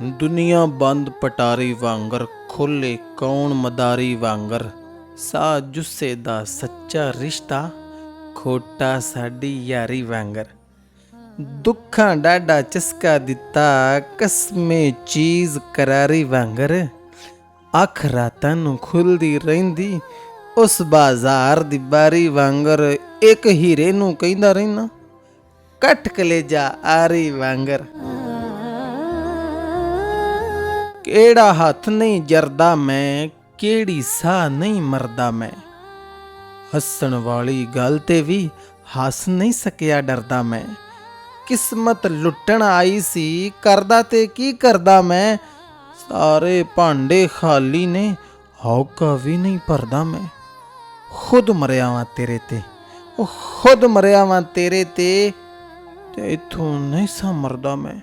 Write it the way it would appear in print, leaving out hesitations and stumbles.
ਦੁਨੀਆ ਬੰਦ ਪਟਾਰੀ ਵਾਂਗਰ ਖੋਲੇ ਕੌਣ ਮਦਾਰੀ ਵਾਂਗਰ ਸਾ ਜੁੱਸੇ ਦਾ ਸੱਚਾ ਰਿਸ਼ਤਾ ਖੋਟਾ ਸਾਡੀ ਯਾਰੀ ਵਾਂਗਰ ਦੁੱਖਾਂ ਡਾਡਾ ਚਸਕਾ ਦਿੱਤਾ ਕਸਮੇ ਚੀਜ਼ ਕਰਾਰੀ ਵਾਂਗਰ ਅੱਖ ਰਾਤਾਂ ਨੂੰ ਖੁੱਲਦੀ ਰਹਿੰਦੀ ਉਸ ਬਾਜ਼ਾਰ ਦੀ ਬਾਰੀ ਵਾਂਗਰ ਇੱਕ ਹੀਰੇ ਨੂੰ ਕਹਿੰਦਾ ਰਹਿਣਾ ਕੱਟ ਕਲੇਜਾ ਆਰੀ ਵਾਂਗਰ ਕਿਹੜਾ ਹੱਥ ਨਹੀਂ ਜਰਦਾ ਮੈਂ ਕਿਹੜੀ ਸਾਹ ਨਹੀਂ ਮਰਦਾ ਮੈਂ ਹੱਸਣ ਵਾਲੀ ਗੱਲ ਤੇ ਵੀ ਹੱਸ ਨਹੀਂ ਸਕਿਆ ਡਰਦਾ ਮੈਂ ਕਿਸਮਤ ਲੁੱਟਣ ਆਈ ਸੀ ਕਰਦਾ ਤੇ ਕੀ ਕਰਦਾ ਮੈਂ ਸਾਰੇ ਭਾਂਡੇ ਖਾਲੀ ਨੇ ਹੌਕਾ ਵੀ ਨਹੀਂ ਭਰਦਾ ਮੈਂ ਖੁਦ ਮਰਿਆ ਵਾਂ ਤੇਰੇ ਤੇ ਉਹ ਖੁਦ ਮਰਿਆ ਵਾਂ ਤੇਰੇ ਤੇ ਇਥੋਂ ਨਹੀਂ ਸਮਰਦਾ ਮੈਂ